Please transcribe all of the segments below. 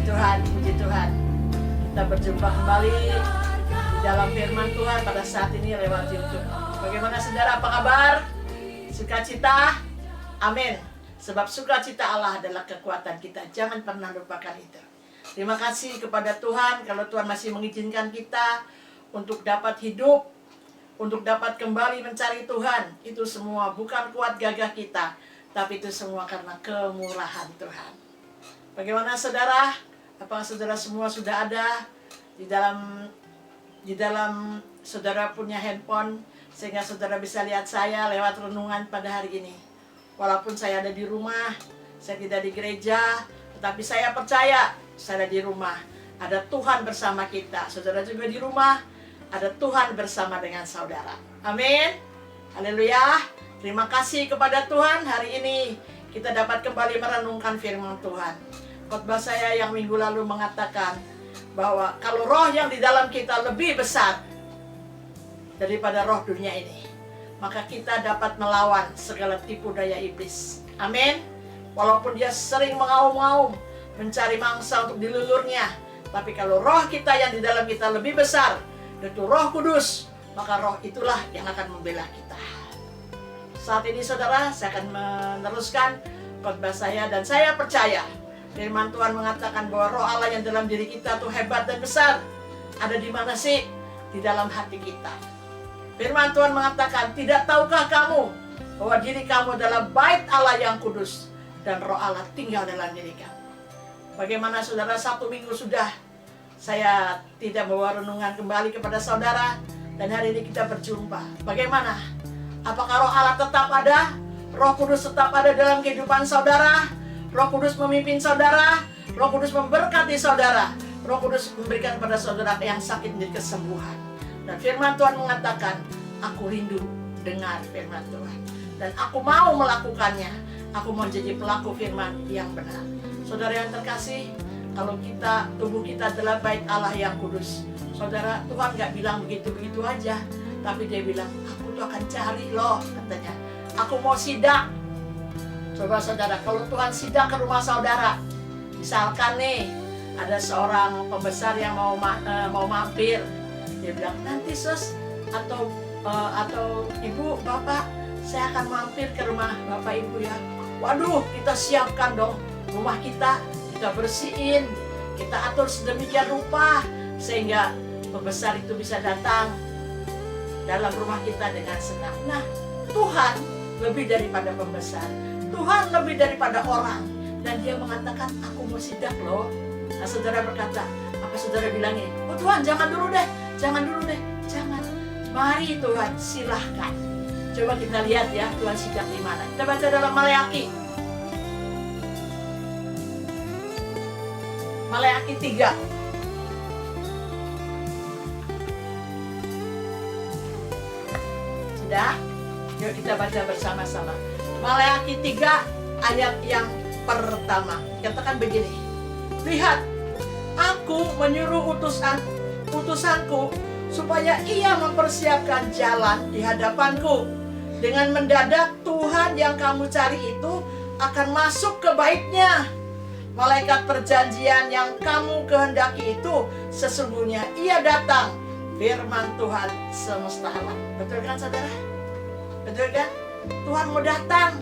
Puji Tuhan, puji Tuhan. Kita berjumpa kembali di dalam firman Tuhan pada saat ini lewat YouTube. Bagaimana saudara, apa kabar? Sukacita? Amin. Sebab sukacita Allah adalah kekuatan kita. Jangan pernah lupakan itu. Terima kasih kepada Tuhan kalau Tuhan masih mengizinkan kita untuk dapat hidup, untuk dapat kembali mencari Tuhan. Itu semua bukan kuat gagah kita, tapi itu semua karena kemurahan Tuhan. Bagaimana saudara? Apakah saudara semua sudah ada di dalam saudara punya handphone sehingga saudara bisa lihat saya lewat renungan pada hari ini? Walaupun saya ada di rumah, saya tidak di gereja, tetapi saya percaya saya ada di rumah. Ada Tuhan bersama kita. Saudara juga di rumah, ada Tuhan bersama dengan saudara. Amin. Haleluya. Terima kasih kepada Tuhan, hari ini kita dapat kembali merenungkan firman Tuhan. Khotbah saya yang minggu lalu mengatakan bahwa kalau roh yang di dalam kita lebih besar daripada roh dunia ini, maka kita dapat melawan segala tipu daya iblis. Amin. Walaupun dia sering mengaum-ngaum mencari mangsa untuk dilulurnya, tapi kalau roh kita yang di dalam kita lebih besar, yaitu Roh Kudus, maka roh itulah yang akan membela kita. Saat ini saudara, saya akan meneruskan khotbah saya dan saya percaya firman Tuhan mengatakan bahwa roh Allah yang dalam diri kita tuh hebat dan besar. Ada di mana sih? Di dalam hati kita. Firman Tuhan mengatakan, tidak tahukah kamu bahwa diri kamu adalah bait Allah yang kudus dan roh Allah tinggal dalam diri kamu. Bagaimana saudara, 1 minggu sudah saya tidak membawa renungan kembali kepada saudara, dan hari ini kita berjumpa. Bagaimana? Apakah roh Allah tetap ada? Roh Kudus tetap ada dalam kehidupan saudara? Roh Kudus memimpin saudara, Roh Kudus memberkati saudara, Roh Kudus memberikan kepada saudara yang sakit menjadi kesembuhan. Dan firman Tuhan mengatakan, aku rindu dengar firman Tuhan, dan aku mau melakukannya. Aku mau jadi pelaku firman yang benar. Saudara yang terkasih, kalau tubuh kita adalah bait Allah yang kudus, saudara, Tuhan gak bilang begitu-begitu aja, tapi dia bilang, aku tuh akan cari loh, katanya. Aku mau sidak. Coba saudara, kalau Tuhan sidak ke rumah saudara, misalkan nih ada seorang pembesar yang mau mampir, dia bilang, nanti sus atau ibu, bapak, saya akan mampir ke rumah bapak ibu ya. Waduh, kita siapkan dong rumah kita bersihin, kita atur sedemikian rupa sehingga pembesar itu bisa datang dalam rumah kita dengan senang. Nah, Tuhan lebih daripada pembesar, Tuhan lebih daripada orang, dan dia mengatakan, aku mau sidak loh. Nah, saudara berkata, apa saudara bilang ini? Oh Tuhan, jangan dulu deh, jangan. Mari Tuhan, silahkan. Coba kita lihat ya, Tuhan sidak di mana. Kita baca dalam Maleakhi 3. Sudah? Yuk kita baca bersama-sama. Maleakhi 3 ayat yang pertama. Katakan begini. Lihat, aku menyuruh utusanku supaya ia mempersiapkan jalan di hadapanku. Dengan mendadak Tuhan yang kamu cari itu akan masuk ke baitnya. Malaikat perjanjian yang kamu kehendaki itu sesungguhnya ia datang. Firman Tuhan semesta alam. Betul kan saudara? Betul kan? Tuhan mau datang.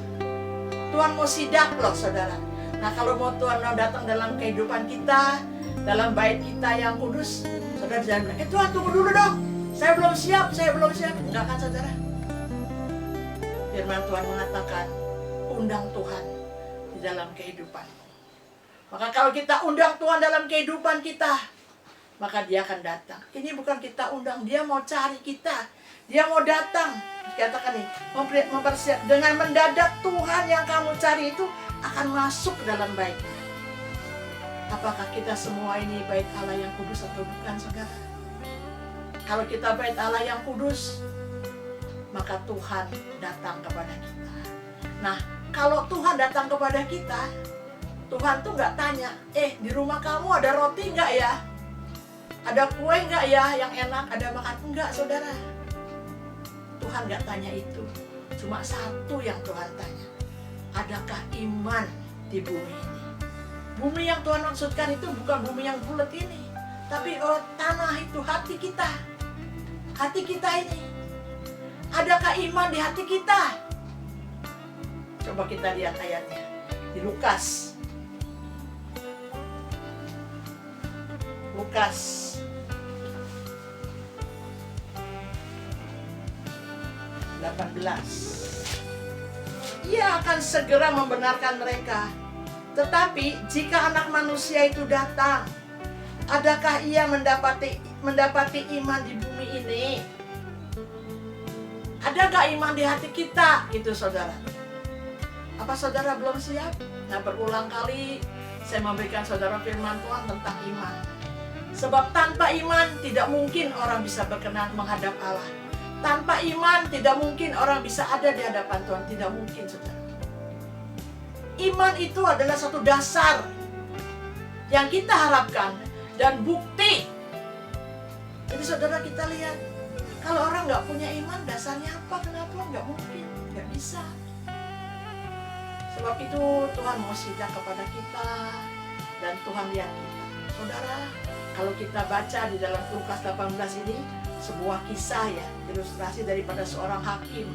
Tuhan mau sidak loh saudara. Nah, kalau mau Tuhan mau datang dalam kehidupan kita, dalam bait kita yang kudus, saudara jangan bilang, Tuhan tunggu dulu dong, saya belum siap. Enggak kan saudara? Firman Tuhan mengatakan, undang Tuhan di dalam kehidupan. Maka kalau kita undang Tuhan dalam kehidupan kita, maka dia akan datang. Ini bukan kita undang, dia mau cari kita, dia mau datang. Dikatakan nih, mempersiap dengan mendadak Tuhan yang kamu cari itu akan masuk ke dalam baitnya. Apakah kita semua ini bait Allah yang kudus atau bukan saudara? Kalau kita bait Allah yang kudus, maka Tuhan datang kepada kita. Nah, kalau Tuhan datang kepada kita, Tuhan tuh gak tanya, di rumah kamu ada roti gak ya? Ada kue gak ya yang enak, ada makan? Enggak saudara. Tuhan gak tanya itu. Cuma satu yang Tuhan tanya. Adakah iman di bumi ini? Bumi yang Tuhan maksudkan itu bukan bumi yang bulat ini, tapi tanah itu hati kita. Hati kita ini. Adakah iman di hati kita? Coba kita lihat ayatnya di Lukas 18. Ia akan segera membenarkan mereka. Tetapi jika Anak Manusia itu datang, adakah ia mendapati iman di bumi ini? Adakah iman di hati kita? Gitu saudara. Apa saudara belum siap? Nah, berulang kali saya memberikan saudara firman Tuhan tentang iman. Sebab tanpa iman tidak mungkin orang bisa berkenan menghadap Allah. Tanpa iman tidak mungkin orang bisa ada di hadapan Tuhan. Tidak mungkin saudara. Iman itu adalah satu dasar yang kita harapkan dan bukti. Jadi saudara, kita lihat, kalau orang nggak punya iman, dasarnya apa? Kenapa? Nggak mungkin, nggak bisa. Sebab itu Tuhan mau sidang kepada kita dan Tuhan lihat kita. Saudara, kalau kita baca di dalam Lukas 18 ini, sebuah kisah ya, ilustrasi daripada seorang hakim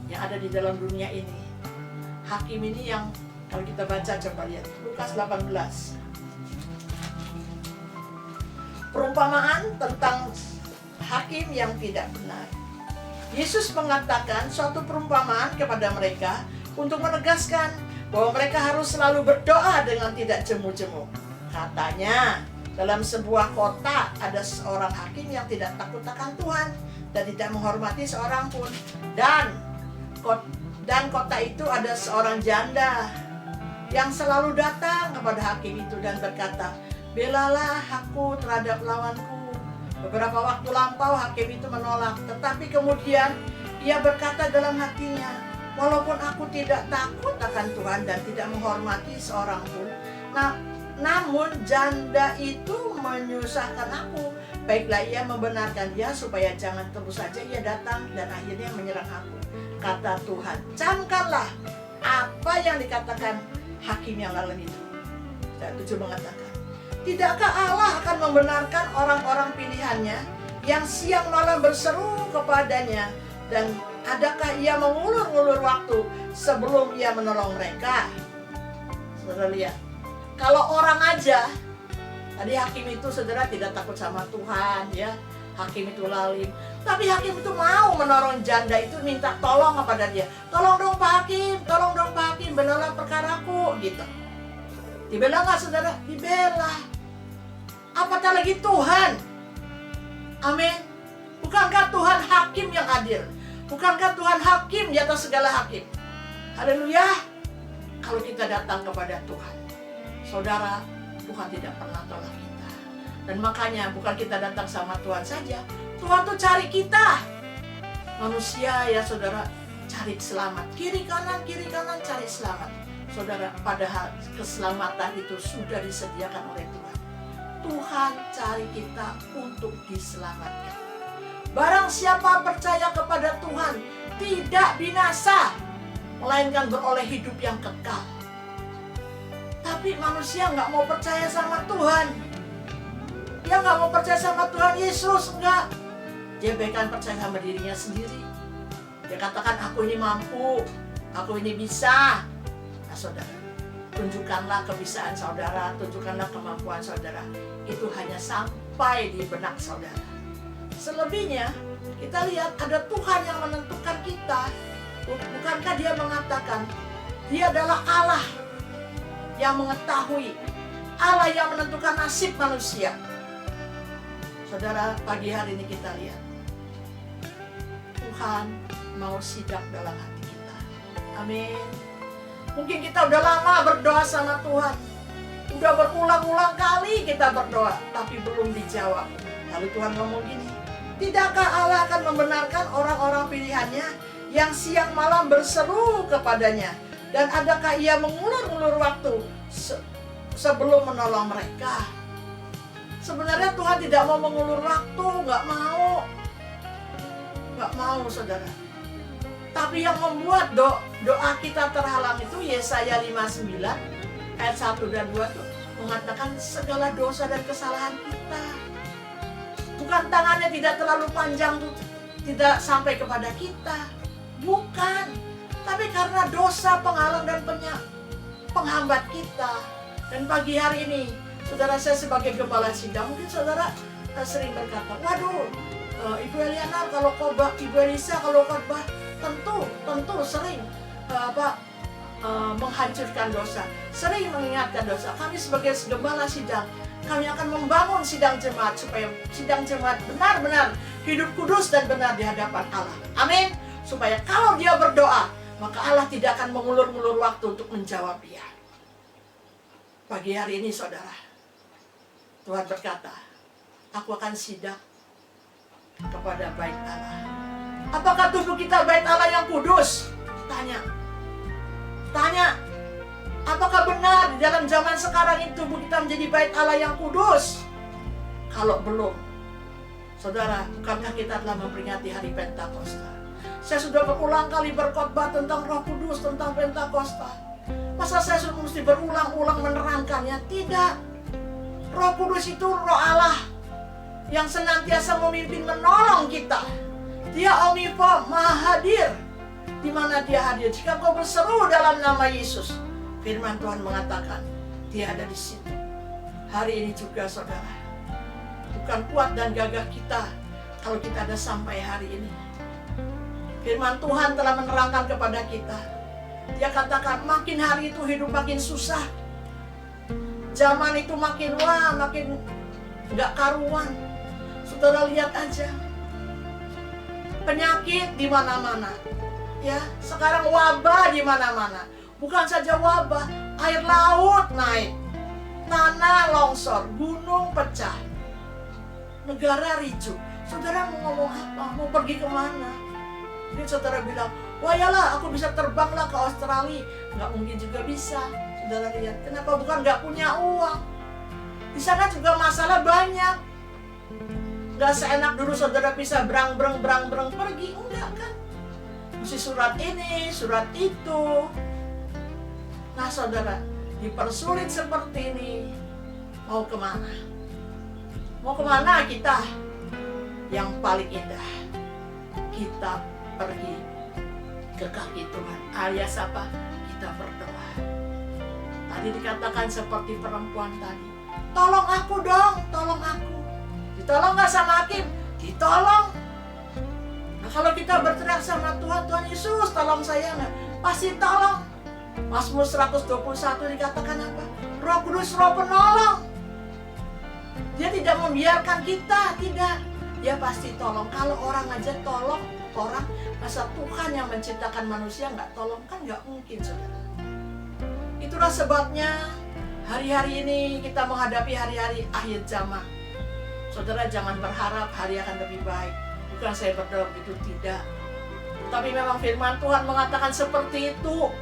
yang ada di dalam dunia ini. Hakim ini yang kalau kita baca, coba lihat Lukas 18. Perumpamaan tentang hakim yang tidak benar. Yesus mengatakan suatu perumpamaan kepada mereka untuk menegaskan bahwa mereka harus selalu berdoa dengan tidak jemu-jemu. Katanya, dalam sebuah kota ada seorang hakim yang tidak takut akan Tuhan dan tidak menghormati seorang pun. Dan kota itu ada seorang janda yang selalu datang kepada hakim itu dan berkata, "Belalah aku terhadap lawanku." Beberapa waktu lampau hakim itu menolak, tetapi kemudian ia berkata dalam hatinya, "Walaupun aku tidak takut akan Tuhan dan tidak menghormati seorang pun, namun janda itu menyusahkan aku. Baiklah ia membenarkan dia supaya jangan terus saja ia datang dan akhirnya menyerang aku." Kata Tuhan, "Camkanlah apa yang dikatakan hakim yang lalu itu." Ayat 7 mengatakan, "Tidakkah Allah akan membenarkan orang-orang pilihannya yang siang malam berseru kepadanya, dan adakah ia mengulur-ulur waktu sebelum ia menolong mereka?" Saudara lihat, kalau orang aja, tadi hakim itu saudara tidak takut sama Tuhan ya, hakim itu lalim, tapi hakim itu mau menolong janda itu, minta tolong kepada dia, "Tolong dong Pak Hakim, tolong dong Pak Hakim, belalah perkaraku," gitu. Dibela nggak saudara? Dibela. Apatah lagi Tuhan. Amin. Bukankah Tuhan hakim yang adil? Bukankah Tuhan hakim di atas segala hakim? Haleluya. Kalau kita datang kepada Tuhan, saudara, Tuhan tidak pernah tolak kita. Dan makanya bukan kita datang sama Tuhan saja, Tuhan tuh cari kita. Manusia ya saudara, cari selamat. Kiri kanan cari selamat. Saudara, padahal keselamatan itu sudah disediakan oleh Tuhan. Tuhan cari kita untuk diselamatkan. Barang siapa percaya kepada Tuhan tidak binasa, melainkan beroleh hidup yang kekal. Tapi manusia nggak mau percaya sama Tuhan. Dia nggak mau percaya sama Tuhan Yesus, enggak. Dia bahkan percaya sama dirinya sendiri. Dia katakan, "Aku ini mampu, aku ini bisa." Nah saudara, tunjukkanlah kebisaan saudara, tunjukkanlah kemampuan saudara. Itu hanya sampai di benak saudara. Selebihnya, kita lihat ada Tuhan yang menentukan kita. Bukankah dia mengatakan, dia adalah Allah yang mengetahui, Allah yang menentukan nasib manusia. Saudara, pagi hari ini kita lihat, Tuhan mau sidak dalam hati kita. Amin. Mungkin kita udah lama berdoa sama Tuhan, udah berulang-ulang kali kita berdoa, tapi belum dijawab. Lalu Tuhan ngomong gini, "Tidakkah Allah akan membenarkan orang-orang pilihannya yang siang malam berseru kepadanya? Dan adakah ia mengulur-ulur waktu sebelum menolong mereka?" Sebenarnya Tuhan tidak mau mengulur waktu, nggak mau saudara. Tapi yang membuat doa kita terhalang itu Yesaya 59 ayat 1 dan 2 tuh mengatakan segala dosa dan kesalahan kita. Bukan tangannya tidak terlalu panjang tuh, tidak sampai kepada kita. Bukan. Tapi karena dosa penghalang dan penghambat kita. Dan pagi hari ini, saudara, saya sebagai gembala sidang, mungkin saudara sering berkata, waduh, Ibu Eliana kalau khotbah, Ibu Elisa kalau khotbah, tentu sering menghancurkan dosa, sering mengingatkan dosa. Kami sebagai gembala sidang, kami akan membangun sidang jemaat supaya sidang jemaat benar-benar hidup kudus dan benar di hadapan Allah. Amin. Supaya kalau dia berdoa, maka Allah tidak akan mengulur-ulur waktu untuk menjawab dia. Pagi hari ini saudara, Tuhan berkata, aku akan sidang kepada bait Allah. Apakah tubuh kita bait Allah yang kudus? Tanya. Apakah benar di dalam zaman sekarang ini tubuh kita menjadi bait Allah yang kudus? Kalau belum, saudara, bukankah kita telah memperingati hari Pentakosta? Saya sudah berulang kali berkhotbah tentang Roh Kudus, tentang Pentakosta. Masa saya sudah mesti berulang-ulang menerangkannya? Tidak. Roh Kudus itu Roh Allah yang senantiasa memimpin, menolong kita. Dia omnipotent, maha hadir. Di mana dia hadir? Jika kau berseru dalam nama Yesus, firman Tuhan mengatakan, dia ada di situ. Hari ini juga saudara, bukan kuat dan gagah kita kalau kita ada sampai hari ini. Firman Tuhan telah menerangkan kepada kita. Dia katakan makin hari itu hidup makin susah. Zaman itu makin gak karuan. Saudara lihat aja, penyakit di mana-mana. Ya, sekarang wabah di mana-mana. Bukan saja wabah, air laut naik, tanah longsor, gunung pecah, negara ricuh. Saudara mau ngomong apa? Mau pergi kemana? Mungkin saudara bilang, wah yalah aku bisa terbanglah ke Australia. Nggak mungkin juga bisa. Saudara lihat, kenapa? Bukan nggak punya uang. Di sana juga masalah banyak. Nggak seenak dulu saudara bisa berang-berang pergi. Enggak kan? Mesti surat ini, surat itu. Nah saudara, dipersulit seperti ini, mau kemana? Mau kemana kita? Yang paling indah, kita pergi ke kaki Tuhan, alias apa? Kita berdoa. Tadi dikatakan seperti perempuan tadi, tolong aku dong, tolong aku. Ditolong gak sama hakim? Ditolong. Nah kalau kita berteriak sama Tuhan, Tuhan Yesus tolong saya gak? Pasti tolong. Mazmur 121 dikatakan apa? Roh Kudus, Roh penolong. Dia tidak membiarkan kita, tidak. Dia pasti tolong. Kalau orang aja tolong orang, masa Tuhan yang menciptakan manusia nggak tolong? Kan nggak mungkin, saudara. Itulah sebabnya hari-hari ini kita menghadapi hari-hari akhir zaman. Saudara jangan berharap hari akan lebih baik. Bukan saya berdoa begitu, tidak. Tapi memang firman Tuhan mengatakan seperti itu.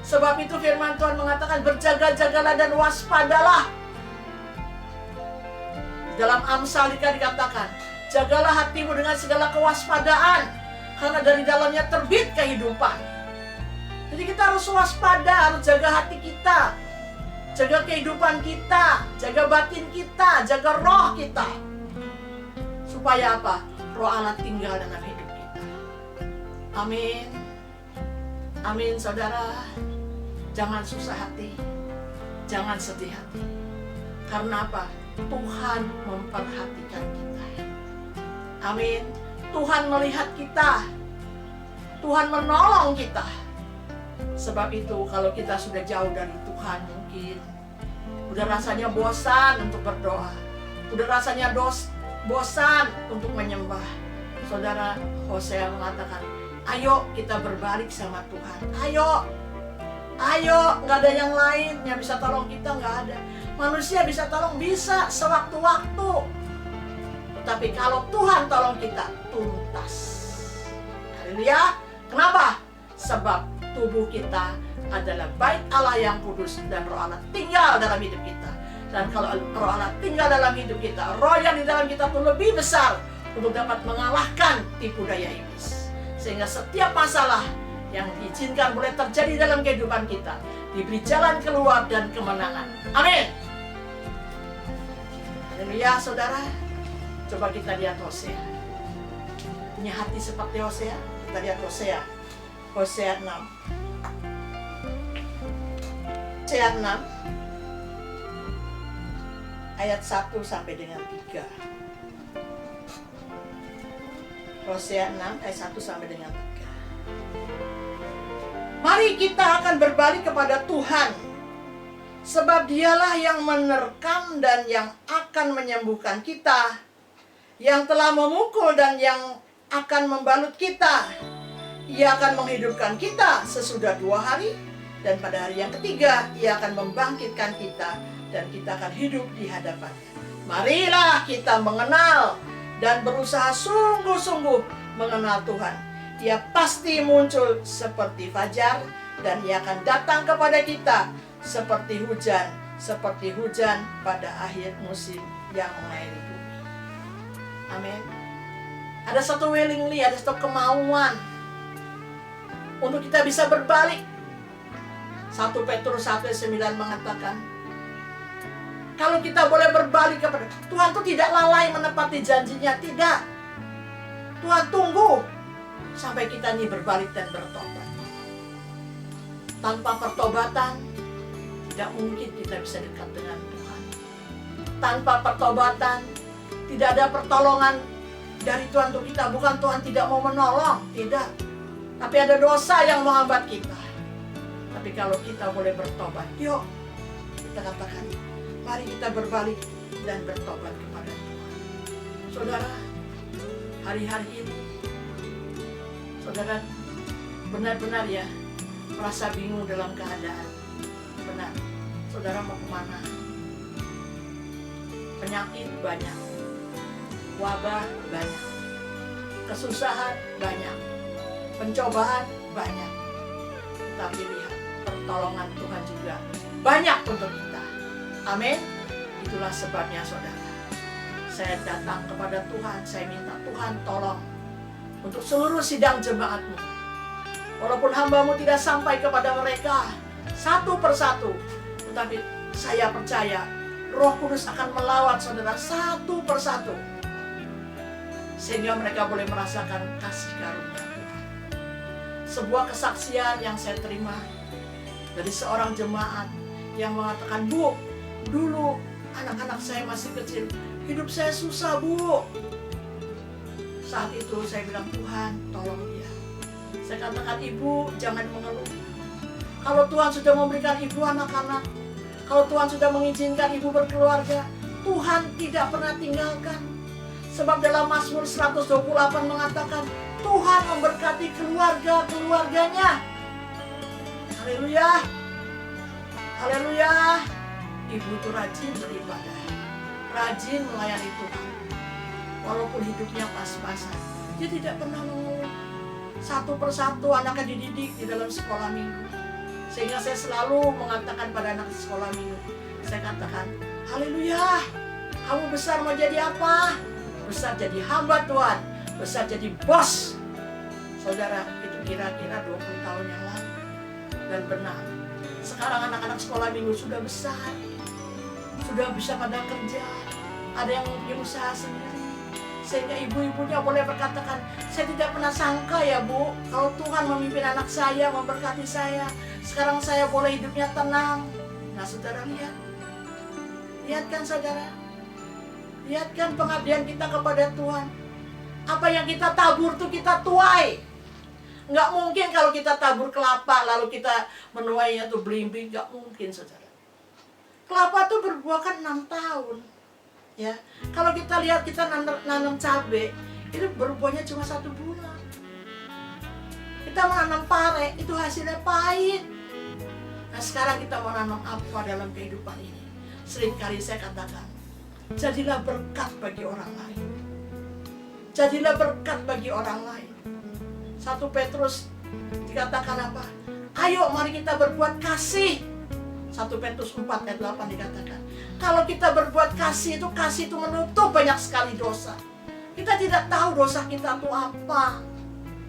Sebab itu firman Tuhan mengatakan berjaga-jagalah dan waspadalah. Dalam Amsal dikatakan, jagalah hatimu dengan segala kewaspadaan, karena dari dalamnya terbit kehidupan. Jadi kita harus waspada, harus jaga hati kita, jaga kehidupan kita, jaga batin kita, jaga roh kita. Supaya apa? Roh Allah tinggal dalam hidup kita. Amin. Amin saudara. Jangan susah hati, jangan sedih hati. Karena apa? Tuhan memperhatikan kita. Amin. Tuhan melihat kita. Tuhan menolong kita. Sebab itu kalau kita sudah jauh dari Tuhan, mungkin udah rasanya bosan untuk berdoa, udah rasanya bosan untuk menyembah. Saudara, Hosea mengatakan, ayo kita berbalik sama Tuhan. Ayo, nggak ada yang lain yang bisa tolong kita, nggak ada. Manusia bisa tolong, bisa sewaktu-waktu. Tetapi kalau Tuhan tolong kita, tuntas. Haleluya. Kenapa? Sebab tubuh kita adalah bait Allah yang kudus dan Roh Allah tinggal dalam hidup kita. Dan kalau Roh Allah tinggal dalam hidup kita, roh yang di dalam kita itu lebih besar untuk dapat mengalahkan tipu daya iblis. Sehingga setiap masalah yang diizinkan boleh terjadi dalam kehidupan kita, diberi jalan keluar dan kemenangan. Amin. Haleluya, saudara. Coba kita lihat Hosea. Punya hati seperti Hosea? Kita lihat Hosea. Hosea 6. Hosea 6 ayat 1 sampai dengan 3. Hosea 6 ayat 1 sampai dengan 3. Mari kita akan berbalik kepada Tuhan, sebab Dialah yang menerkam dan yang akan menyembuhkan kita, yang telah memukul dan yang akan membalut kita. Ia akan menghidupkan kita sesudah 2 hari, dan pada hari yang ketiga Ia akan membangkitkan kita, dan kita akan hidup di hadapannya. Marilah kita mengenal dan berusaha sungguh-sungguh mengenal Tuhan. Ia pasti muncul seperti fajar, dan Ia akan datang kepada kita seperti hujan pada akhir musim yang mengairi bumi. Amin. Ada satu willingly, ada satu kemauan untuk kita bisa berbalik. 1 Petrus 1:9 mengatakan, kalau kita boleh berbalik kepada Tuhan, itu tidak lalai menepati janjinya, tidak. Tuhan tunggu sampai kita ini berbalik dan bertobat. Tanpa pertobatan, tidak mungkin kita bisa dekat dengan Tuhan. Tanpa pertobatan, tidak ada pertolongan dari Tuhan untuk kita. Bukan Tuhan tidak mau menolong, tidak. Tapi ada dosa yang menghambat kita. Tapi kalau kita boleh bertobat, yuk kita katakan, mari kita berbalik dan bertobat kepada Tuhan. Saudara, hari-hari ini saudara benar-benar ya merasa bingung dalam keadaan. Benar, saudara mau kemana? Penyakit banyak, wabah banyak, kesusahan banyak, pencobaan banyak. Tapi lihat, pertolongan Tuhan juga banyak untuk kita. Amin. Itulah sebabnya saudara, saya datang kepada Tuhan. Saya minta Tuhan tolong untuk seluruh sidang jemaatmu. Walaupun hambamu tidak sampai kepada mereka satu persatu, tetapi saya percaya Roh Kudus akan melawat saudara satu persatu, sehingga mereka boleh merasakan kasih karunia Tuhan. Sebuah kesaksian yang saya terima dari seorang jemaat yang mengatakan, Bu, dulu anak-anak saya masih kecil, hidup saya susah, Bu. Saat itu saya bilang, Tuhan tolong dia. Saya katakan, Ibu jangan mengeluh. Kalau Tuhan sudah memberikan ibu anak-anak, kalau Tuhan sudah mengizinkan ibu berkeluarga, Tuhan tidak pernah tinggalkan. Sebab dalam Mazmur 128 mengatakan, Tuhan memberkati keluarga-keluarganya. Haleluya. Haleluya. Ibu itu rajin beribadah, rajin melayani Tuhan. Walaupun hidupnya pas-pasan, dia tidak pernah mengeluh. Satu persatu anaknya dididik di dalam sekolah minggu. Sehingga saya selalu mengatakan pada anak sekolah minggu, saya katakan, haleluya, kamu besar mau jadi apa? Besar jadi hamba Tuhan, besar jadi bos. Saudara, itu kira-kira 20 tahun yang lalu. Dan benar, sekarang anak-anak sekolah minggu sudah besar, sudah bisa pada kerja, ada yang punya usaha sendiri. Sehingga ibu-ibunya boleh berkatakan, saya tidak pernah sangka ya Bu, kalau Tuhan memimpin anak saya, memberkati saya. Sekarang saya boleh hidupnya tenang. Nah saudara lihat, lihat kan saudara, lihat kan pengabdian kita kepada Tuhan. Apa yang kita tabur tuh kita tuai. Nggak mungkin kalau kita tabur kelapa lalu kita menuainya tuh belimbing, nggak mungkin saudara. Kelapa tuh berbuah kan 6 tahun. Ya, kalau kita lihat kita nanam cabai, itu berbuahnya cuma 1 bulan. Kita menanam pare, itu hasilnya pahit. Nah sekarang kita mau nanam apa dalam kehidupan ini? Seringkali saya katakan, jadilah berkat bagi orang lain. Jadilah berkat bagi orang lain. 1 Petrus dikatakan apa? Ayo mari kita berbuat kasih. 1 Petrus 4 ayat 8 dikatakan, kalau kita berbuat kasih itu menutup banyak sekali dosa. Kita tidak tahu dosa kita itu apa.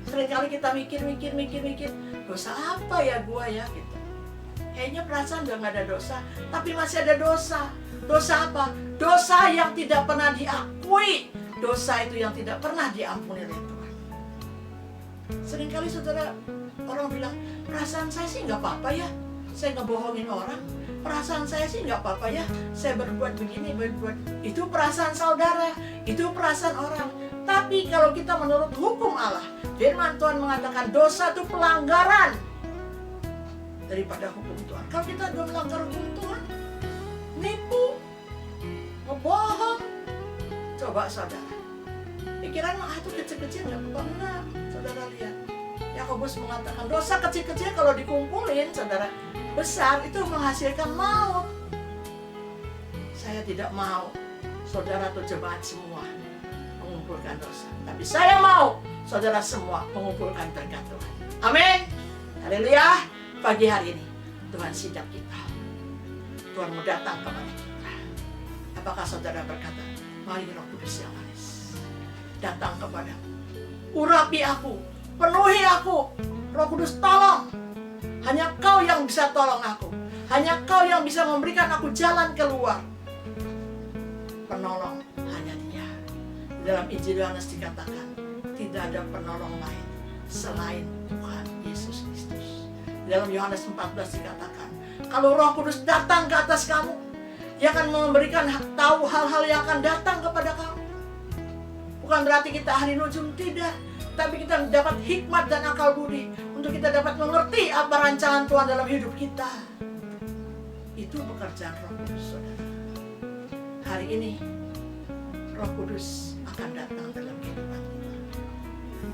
Seringkali kita mikir, dosa apa ya gua ya gitu. Kayaknya perasaan udah gak ada dosa, tapi masih ada dosa. Dosa apa? Dosa yang tidak pernah diakui. Dosa itu yang tidak pernah diampuni oleh Tuhan. Seringkali saudara, orang bilang, perasaan saya sih gak apa-apa ya, saya ngebohongin orang. Perasaan saya sih gak apa-apa ya, saya berbuat begini, berbuat. Itu perasaan saudara, itu perasaan orang. Tapi kalau kita menurut hukum Allah, firman Tuhan mengatakan dosa itu pelanggaran daripada hukum Tuhan. Kalau kita udah melanggar hukum Tuhan, nipu, ngebohong, coba saudara, pikiran itu kecil-kecil gak apa-apa. Enggak, saudara lihat, Yakobus mengatakan dosa kecil-kecil kalau dikumpulin, saudara, besar itu menghasilkan maut. Saya tidak mau saudara atau jemaat semua mengumpulkan dosa, tapi saya mau saudara semua mengumpulkan berkat Tuhan. Amin. Haleluya. Pagi hari ini Tuhan sidang kita, Tuhan mau datang kepada kita. Apakah saudara berkata, mari Roh Kudus yang manis datang kepadaku, urapi aku, penuhi aku. Roh Kudus tolong. Hanya Kau yang bisa tolong aku. Hanya Kau yang bisa memberikan aku jalan keluar. Penolong hanya Dia. Dalam Injil Yohanes dikatakan, tidak ada penolong lain selain Tuhan Yesus Kristus. Dalam Yohanes 14 dikatakan, kalau Roh Kudus datang ke atas kamu, Dia akan memberikan tahu hal-hal yang akan datang kepada kamu. Bukan berarti kita ahli nujum, tidak. Tapi kita dapat hikmat dan akal budi untuk kita dapat mengerti apa rancangan Tuhan dalam hidup kita. Itu pekerjaan Roh Kudus, saudara. Hari ini Roh Kudus akan datang dalam kehidupan kita.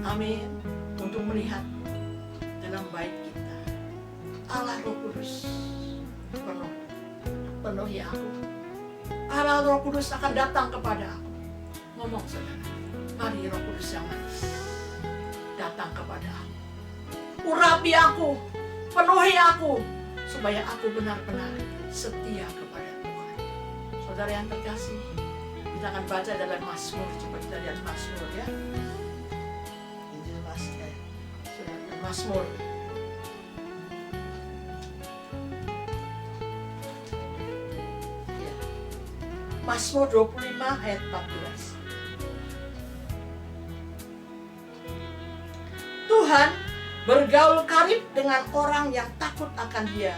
Amin. Untuk melihat dalam baik kita. Allah Roh Kudus penuhi aku. Allah Roh Kudus akan datang kepada aku. Ngomong saudara, mari Roh Kudus yang manis datang kepada aku. Urapi aku, penuhi aku, supaya aku benar-benar setia kepada Tuhan. Saudara yang terkasih, kita akan baca dalam Mazmur. Coba kita lihat Mazmur ya. Injil Mazmur. Ya. Mazmur 25 ayat 14. Tuhan bergaul karib dengan orang yang takut akan Dia,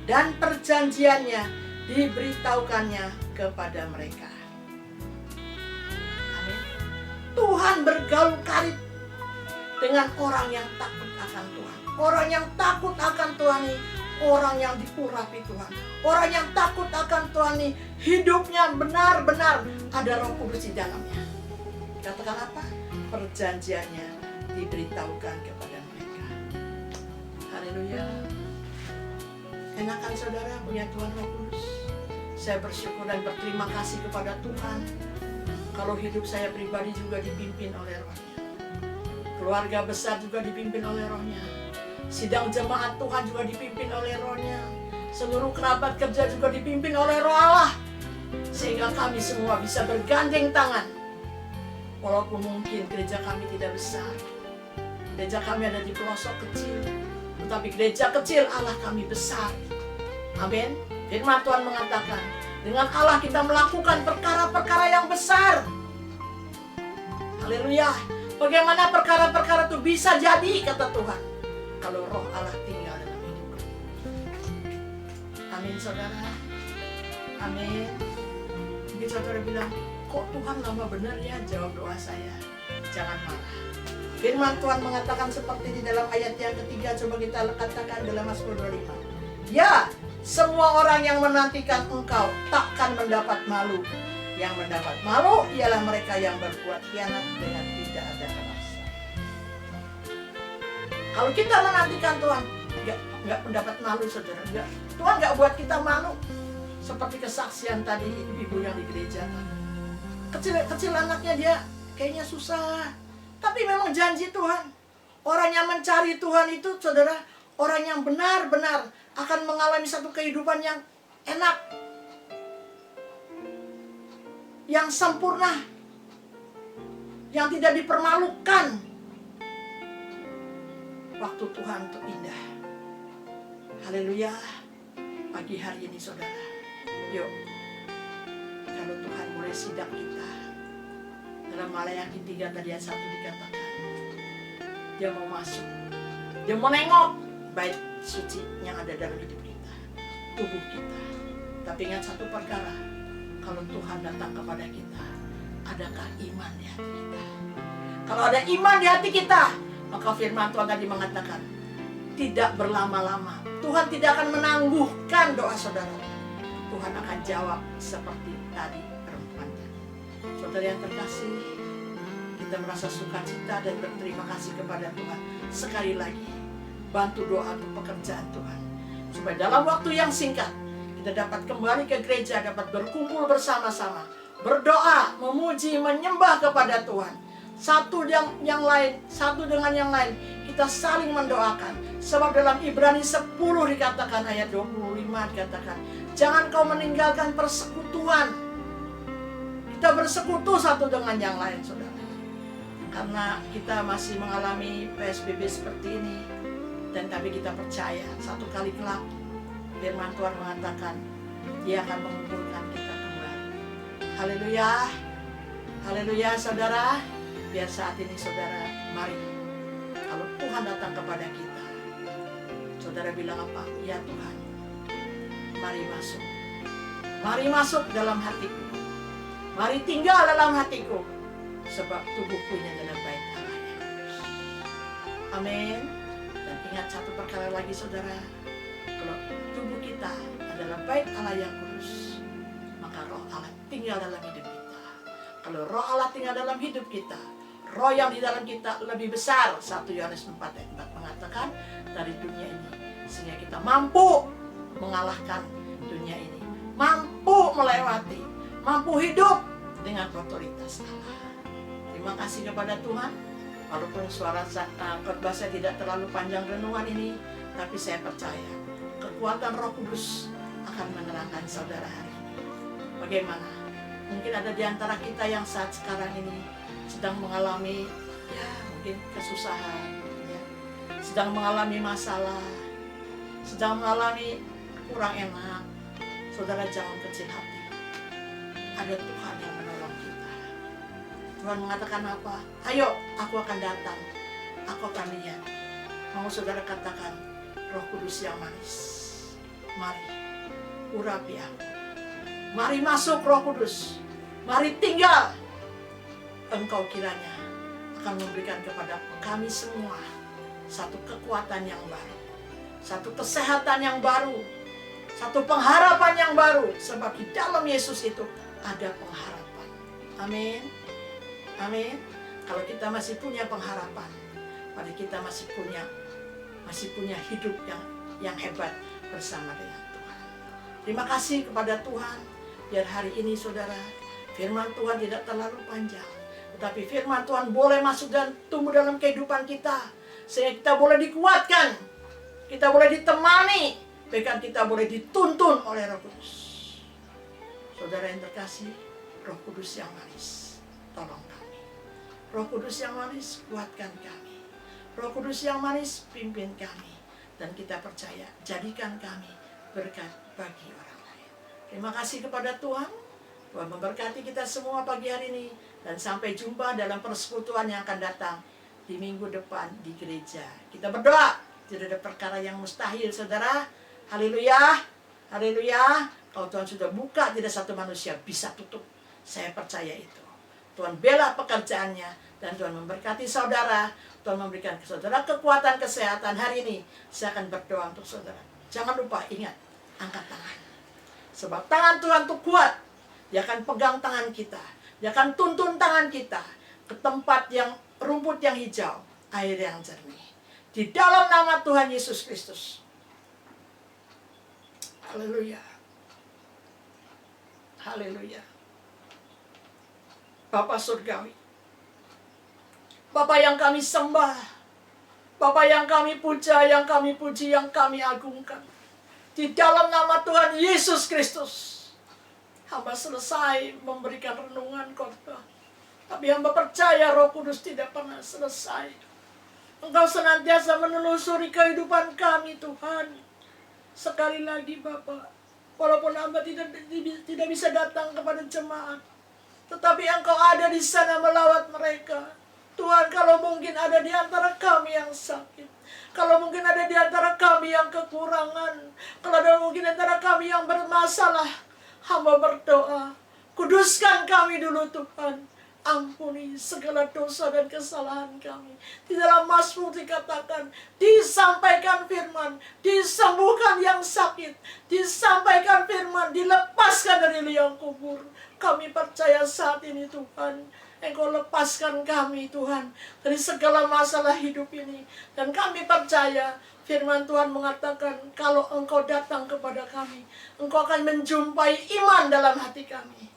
dan perjanjiannya diberitahukannya kepada mereka. Amin. Tuhan bergaul karib dengan orang yang takut akan Tuhan. Orang yang takut akan Tuhan ini, orang yang diurapi Tuhan. Orang yang takut akan Tuhan ini, hidupnya benar-benar ada Roh Kudus di dalamnya. Katakan apa? Perjanjiannya diberitahukan kepada mereka. Haleluya. Enakan saudara punya Tuhan Roh Kudus. Saya bersyukur dan berterima kasih kepada Tuhan kalau hidup saya pribadi juga dipimpin oleh Roh-Nya. Keluarga besar juga dipimpin oleh Roh-Nya. Sidang jemaat Tuhan juga dipimpin oleh Roh-Nya. Seluruh kerabat kerja juga dipimpin oleh Roh Allah. Sehingga kami semua bisa bergandeng tangan. Walaupun mungkin gereja kami tidak besar, gereja kami ada di pelosok kecil, tetapi gereja kecil Allah kami besar. Amin. Firman Tuhan mengatakan, dengan Allah kita melakukan perkara-perkara yang besar. Haleluya. Bagaimana perkara-perkara itu bisa jadi, kata Tuhan, kalau Roh Allah tinggal dalam hidup kami. Amin saudara. Amin. Mungkin saudara bilang, kok Tuhan lama benar ya jawab doa saya. Jangan marah. Firman Tuhan mengatakan seperti di dalam ayat yang ketiga. Coba kita katakan dalam Mazmur 25. Ya, semua orang yang menantikan engkau takkan mendapat malu. Yang mendapat malu ialah mereka yang berbuat khianat dengan tidak ada alasan. Kalau kita menantikan Tuhan, nggak mendapat malu saudara. Enggak. Tuhan nggak buat kita malu. Seperti kesaksian tadi ibu yang di gereja. Kecil anaknya dia kayaknya susah. Tapi memang janji Tuhan. Orang yang mencari Tuhan itu saudara, orang yang benar-benar akan mengalami satu kehidupan yang enak, yang sempurna, yang tidak dipermalukan. waktu Tuhan itu indah. Haleluya. Pagi hari ini saudara, yuk, kalau Tuhan boleh sidak kita. Dalam Maleakhi 3 tadi ayat 1 dikatakan, Dia mau masuk, Dia mau nengok bait suci yang ada dalam hidup kita, tubuh kita. Tapi ingat satu perkara, kalau Tuhan datang kepada kita, adakah iman di hati kita? Kalau ada iman di hati kita, maka firman Tuhan tadi mengatakan, tidak berlama-lama. Tuhan tidak akan menangguhkan doa saudara. Tuhan akan jawab seperti tadi perempuan tadi. Saudara yang terkasih, kita merasa sukacita dan berterima kasih kepada Tuhan. Sekali lagi, bantu doa untuk pekerjaan Tuhan, supaya dalam waktu yang singkat kita dapat kembali ke gereja, dapat berkumpul bersama-sama, berdoa, memuji, menyembah kepada Tuhan. Satu yang lain, satu dengan yang lain, kita saling mendoakan. Sebab dalam Ibrani 10 dikatakan ayat 25 dikatakan, jangan kau meninggalkan persekutuan. Kita bersekutu satu dengan yang lain, saudara. Karena kita masih mengalami PSBB seperti ini, dan tapi kita percaya satu kali kelak firman Tuhan mengatakan Dia akan mengumpulkan kita kembali. Haleluya. Haleluya saudara. Biar saat ini saudara, mari, kalau Tuhan datang kepada kita, saudara bilang apa? Ya Tuhan, mari masuk. Mari masuk dalam hatiku. Mari tinggal dalam hatiku. Sebab tubuhku ini adalah bait Allah yang kudus. Amin. Dan ingat satu perkara lagi saudara, kalau tubuh kita adalah bait Allah yang kudus, maka roh Allah tinggal dalam hidup kita. Kalau roh Allah tinggal dalam hidup kita, roh yang di dalam kita lebih besar. 1 Yohanes 4 ayat 4 mengatakan dari dunia ini, sehingga kita mampu mengalahkan dunia ini, mampu melewati, mampu hidup dengan otoritas Allah. Terima kasih kepada Tuhan. Walaupun suara khotbah saya tidak terlalu panjang renungan ini, tapi saya percaya kekuatan Roh Kudus akan menerangkan saudara hari ini. Bagaimana? Mungkin ada di antara kita yang saat sekarang ini sedang mengalami mungkin kesusahan, sedang mengalami masalah, sedang mengalami kurang enak. Saudara jangan kecil hati. Ada Tuhan yang menolong kita. Tuhan mengatakan apa? Ayo, aku akan datang, aku akan lihat. Mau saudara katakan, Roh Kudus yang manis, mari urapi aku. Mari masuk Roh Kudus, mari tinggal. Engkau kiranya akan memberikan kepada kami semua satu kekuatan yang baru, satu kesehatan yang baru, satu pengharapan yang baru. Sebab di dalam Yesus itu ada pengharapan. Amin. Amin. Kalau kita masih punya pengharapan, pada kita masih punya hidup yang hebat bersama dengan Tuhan. Terima kasih kepada Tuhan. Biar hari ini saudara, firman Tuhan tidak terlalu panjang, tetapi firman Tuhan boleh masuk dan tumbuh dalam kehidupan kita, sehingga kita boleh dikuatkan, kita boleh ditemani, bahkan kita boleh dituntun oleh Roh Kudus. Saudara yang terkasih, Roh Kudus yang manis, tolong kami. Roh Kudus yang manis, kuatkan kami. Roh Kudus yang manis, pimpin kami. Dan kita percaya, jadikan kami berkat bagi orang lain. Terima kasih kepada Tuhan. Tuhan memberkati kita semua pagi hari ini. Dan sampai jumpa dalam persekutuan yang akan datang di minggu depan di gereja. Kita berdoa. Tidak ada perkara yang mustahil, saudara. Haleluya. Haleluya. Kalau Tuhan sudah buka, tidak satu manusia bisa tutup. Saya percaya itu. Tuhan bela pekerjaannya. Dan Tuhan memberkati saudara. Tuhan memberikan ke saudara kekuatan kesehatan. Hari ini saya akan berdoa untuk saudara. Jangan lupa, ingat, angkat tangan. Sebab tangan Tuhan itu kuat. Dia akan pegang tangan kita. Dia akan tuntun tangan kita ke tempat yang rumput yang hijau, air yang jernih. Di dalam nama Tuhan Yesus Kristus. Haleluya. Haleluya. Bapa Surgawi, Bapa yang kami sembah, Bapa yang kami puja, yang kami puji, yang kami agungkan. Di dalam nama Tuhan Yesus Kristus, hamba selesai memberikan renungan khotbah. Tapi hamba percaya Roh Kudus tidak pernah selesai. Engkau senantiasa menelusuri kehidupan kami Tuhan. Sekali lagi Bapa, walaupun hamba tidak bisa datang kepada jemaat, tetapi Engkau ada di sana melawat mereka. Tuhan, kalau mungkin ada di antara kami yang sakit, kalau mungkin ada di antara kami yang kekurangan, kalau ada mungkin di antara kami yang bermasalah, hamba berdoa, kuduskan kami dulu Tuhan. Ampuni segala dosa dan kesalahan kami. Di dalam Mazmur dikatakan, disampaikan firman, disembuhkan yang sakit, disampaikan firman, dilepaskan dari liang kubur. Kami percaya saat ini Tuhan, Engkau lepaskan kami Tuhan dari segala masalah hidup ini. Dan kami percaya firman Tuhan mengatakan, kalau Engkau datang kepada kami, Engkau akan menjumpai iman dalam hati kami.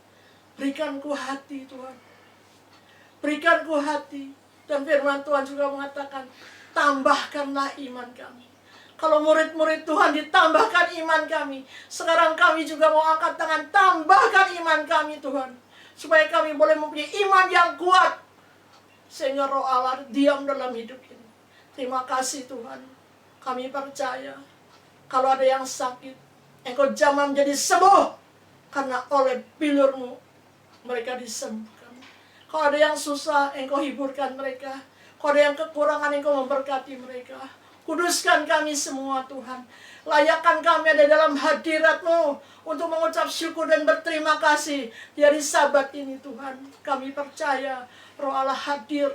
Berikanku hati Tuhan, berikanku hati. Dan firman Tuhan juga mengatakan, tambahkanlah iman kami. Kalau murid-murid Tuhan ditambahkan iman kami, sekarang kami juga mau angkat tangan, tambahkan iman kami Tuhan, supaya kami boleh mempunyai iman yang kuat, sehingga Roh Allah diam dalam hidup ini. Terima kasih Tuhan. Kami percaya, kalau ada yang sakit, Engkau jamah menjadi sembuh, karena oleh bilur-Mu mereka disembuhkan. Kalau ada yang susah, Engkau hiburkan mereka. Kalau ada yang kekurangan, Engkau memberkati mereka. Kuduskan kami semua Tuhan. Layakkan kami ada dalam hadirat-Mu untuk mengucap syukur dan berterima kasih di hari Sabat ini Tuhan. Kami percaya Roh Allah hadir,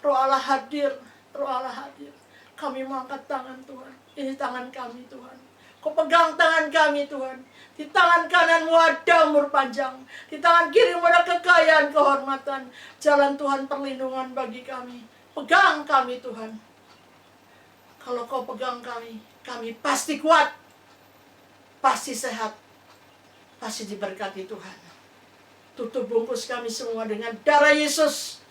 Roh Allah hadir, Roh Allah hadir. Kami mengangkat tangan Tuhan. Ini tangan kami Tuhan. Kau pegang tangan kami Tuhan. Di tangan kanan-Mu ada umur panjang, di tangan kiri-Mu ada kekayaan, kehormatan. Jalan Tuhan perlindungan bagi kami. Pegang kami Tuhan. Kalau Kau pegang kami, kami pasti kuat, pasti sehat, pasti diberkati Tuhan. Tutup bungkus kami semua dengan darah Yesus.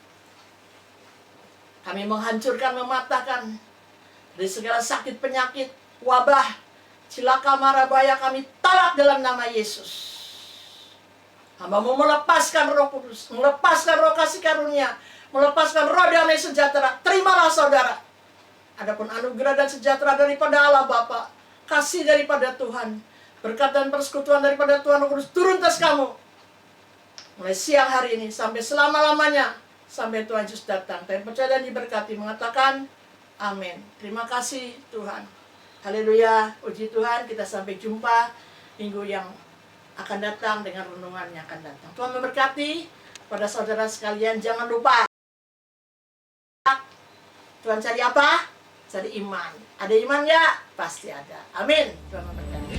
Kami menghancurkan, mematahkan dari segala sakit, penyakit, wabah, cilaka, mara, bahaya, kami talak dalam nama Yesus. Hamba mau melepaskan Roh Kudus, melepaskan Roh kasih karunia, melepaskan Roh damai sejahtera. Terimalah saudara. Adapun anugerah dan sejahtera daripada Allah Bapa, kasih daripada Tuhan, berkat dan persekutuan daripada Tuhan Roh Kudus turun atas kamu mulai siang hari ini sampai selama-lamanya, sampai Tuhan Yesus datang. Kami percaya dan diberkati, mengatakan amin. Terima kasih Tuhan. Haleluya, puji Tuhan. Kita sampai jumpa minggu yang akan datang dengan renungan yang akan datang. Tuhan memberkati pada saudara sekalian. Jangan lupa, Tuhan cari apa? Cari iman. Ada iman nggak? Pasti ada. Amin. Tuhan memberkati.